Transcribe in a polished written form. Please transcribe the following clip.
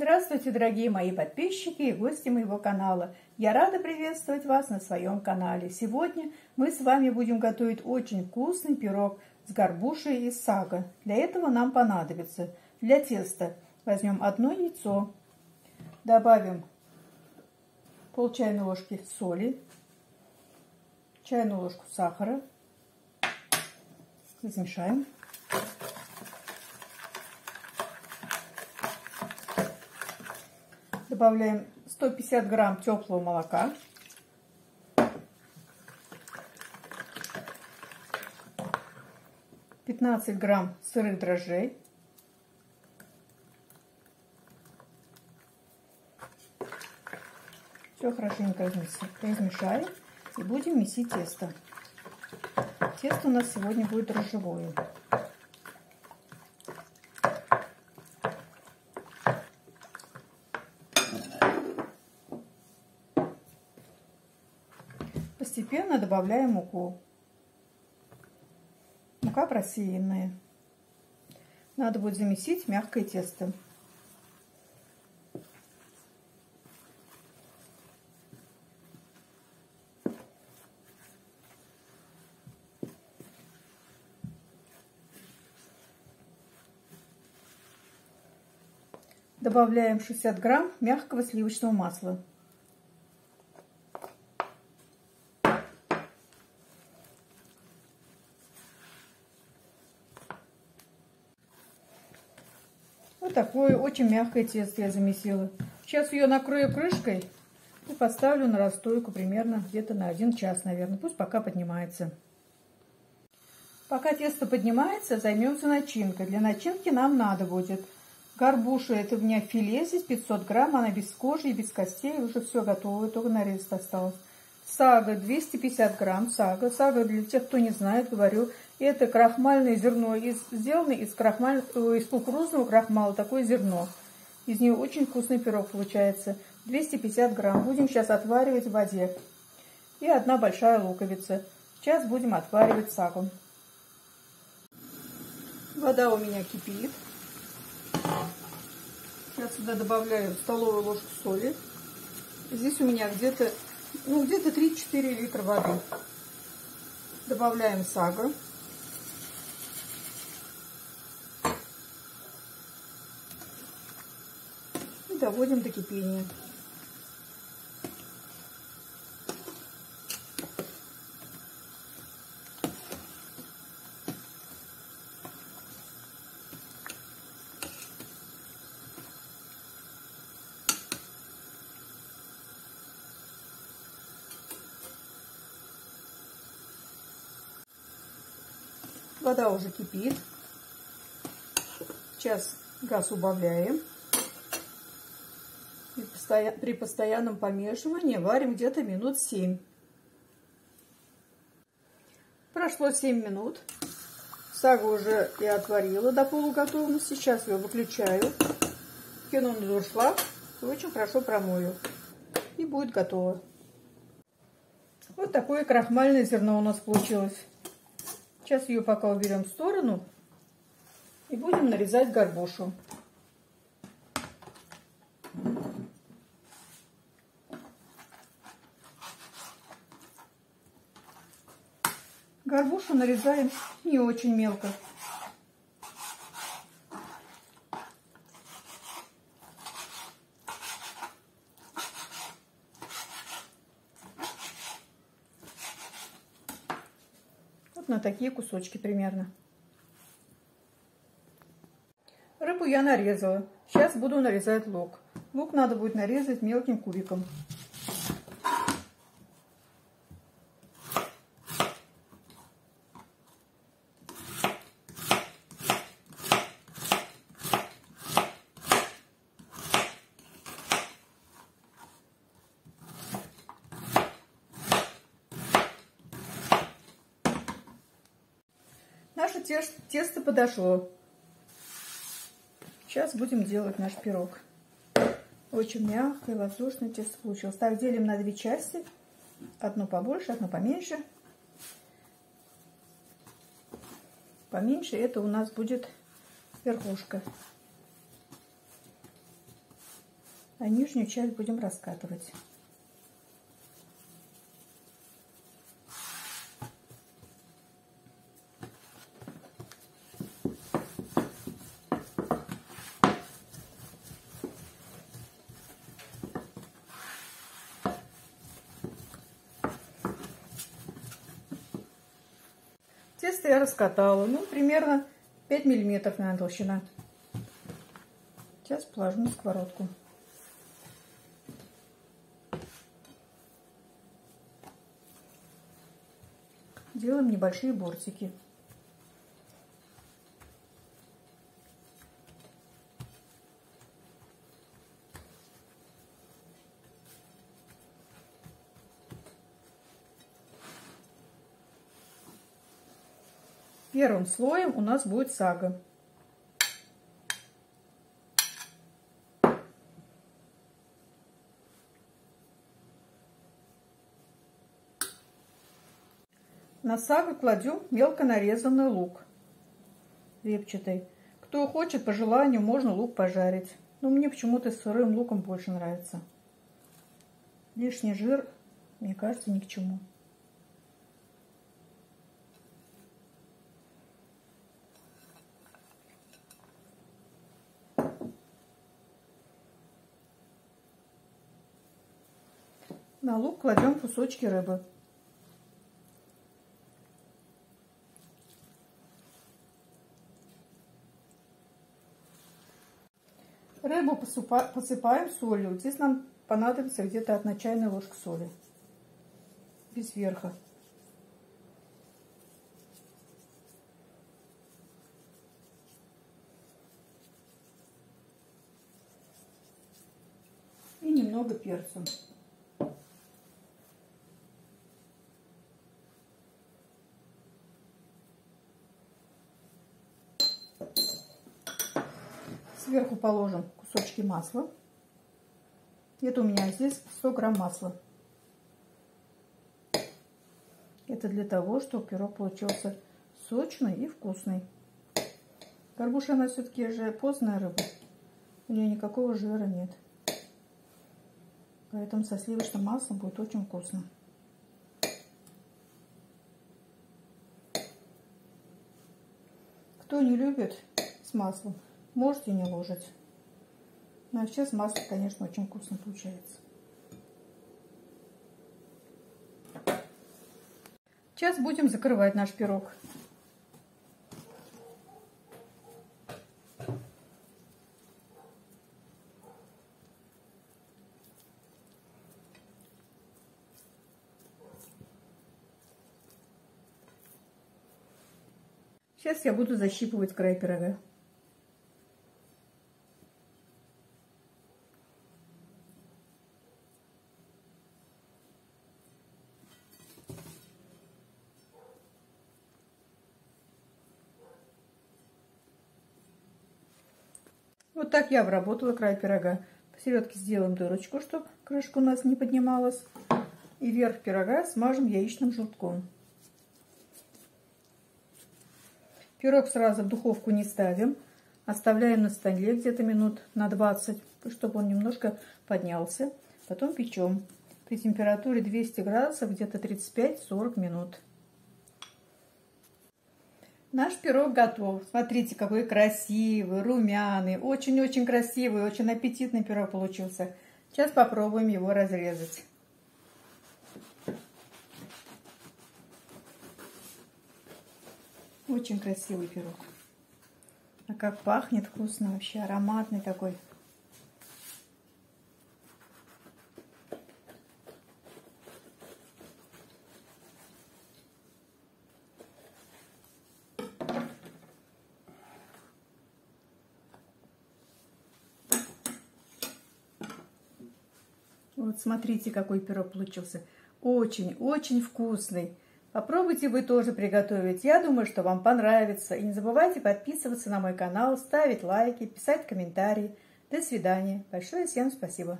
Здравствуйте, дорогие мои подписчики и гости моего канала. Я рада приветствовать вас на своем канале. Сегодня мы с вами будем готовить очень вкусный пирог с горбушей из сага. Для этого нам понадобится для теста возьмем одно яйцо, добавим пол чайной ложки соли, чайную ложку сахара, размешаем. Добавляем 150 грамм теплого молока. «15 грамм сырых дрожжей. Все хорошенько размешаем и будем месить тесто. Тесто у нас сегодня будет дрожжевое. Постепенно добавляем муку. Мука просеянная. Надо будет замесить мягкое тесто. Добавляем 60 грамм мягкого сливочного масла. Вот такое очень мягкое тесто я замесила. Сейчас ее накрою крышкой и поставлю на расстойку примерно где-то на 1 час, наверное. Пусть пока поднимается. Пока тесто поднимается, займемся начинкой. Для начинки нам надо будет горбуша. Это у меня филе здесь 500 грамм. Она без кожи и без костей. Уже все готово, только нарезать осталось. Сага 250 грамм. Сага, для тех, кто не знает, говорю, это крахмальное зерно, сделано из кукурузного крахмала, такое зерно. Из нее очень вкусный пирог получается. 250 грамм. Будем сейчас отваривать в воде. И 1 большая луковица. Сейчас будем отваривать сагу. Вода у меня кипит. Сейчас сюда добавляю столовую ложку соли. Здесь у меня где-то 3-4 литра воды. Добавляем сагу. И доводим до кипения. Вода уже кипит. Сейчас газ убавляем. И при постоянном помешивании варим где-то минут 7. Прошло 7 минут. Сагу уже я отварила до полуготовности. Сейчас ее выключаю. Кину на дуршлаг и очень хорошо промою. И будет готово. Вот такое крахмальное зерно у нас получилось. Сейчас ее пока уберем в сторону и будем нарезать горбушу. Горбушу нарезаем не очень мелко. На такие кусочки примерно. Рыбу я нарезала. Сейчас буду нарезать лук. Лук надо будет нарезать мелким кубиком. Наше тесто подошло. Сейчас будем делать наш пирог. Очень мягкое, воздушное тесто получилось. Так, делим на 2 части. Одну побольше, одну поменьше. Поменьше это у нас будет верхушка. А нижнюю часть будем раскатывать. Тесто я раскатала, ну, примерно 5 миллиметров, наверное, толщина. Сейчас положу на сковородку. Делаем небольшие бортики. Первым слоем у нас будет сага. На сагу кладем мелко нарезанный лук репчатый. Кто хочет, по желанию, можно лук пожарить. Но мне почему-то с сырым луком больше нравится. Лишний жир, мне кажется, ни к чему. На лук кладем кусочки рыбы. Рыбу посыпаем солью. Здесь нам понадобится где-то 1 чайная ложка соли. Без верха. И немного перца. Сверху положим кусочки масла. Это у меня здесь 100 грамм масла. Это для того, чтобы пирог получился сочный и вкусный. Горбуша, она все-таки же постная рыба. У нее никакого жира нет. Поэтому со сливочным маслом будет очень вкусно. Кто не любит с маслом, можете не ложить. Но сейчас масло, конечно, очень вкусно получается. Сейчас будем закрывать наш пирог. Сейчас я буду защипывать край пирога. Вот так я обработала край пирога. Посередке сделаем дырочку, чтобы крышка у нас не поднималась. И верх пирога смажем яичным желтком. Пирог сразу в духовку не ставим. Оставляем на столе где-то минут на 20, чтобы он немножко поднялся. Потом печем при температуре 200 градусов где-то 35-40 минут. Наш пирог готов. Смотрите, какой красивый, румяный, очень-очень красивый, очень аппетитный пирог получился. Сейчас попробуем его разрезать. Очень красивый пирог. А как пахнет вкусно, вообще ароматный такой. Вот смотрите, какой пирог получился. Очень-очень вкусный. Попробуйте вы тоже приготовить. Я думаю, что вам понравится. И не забывайте подписываться на мой канал, ставить лайки, писать комментарии. До свидания. Большое всем спасибо.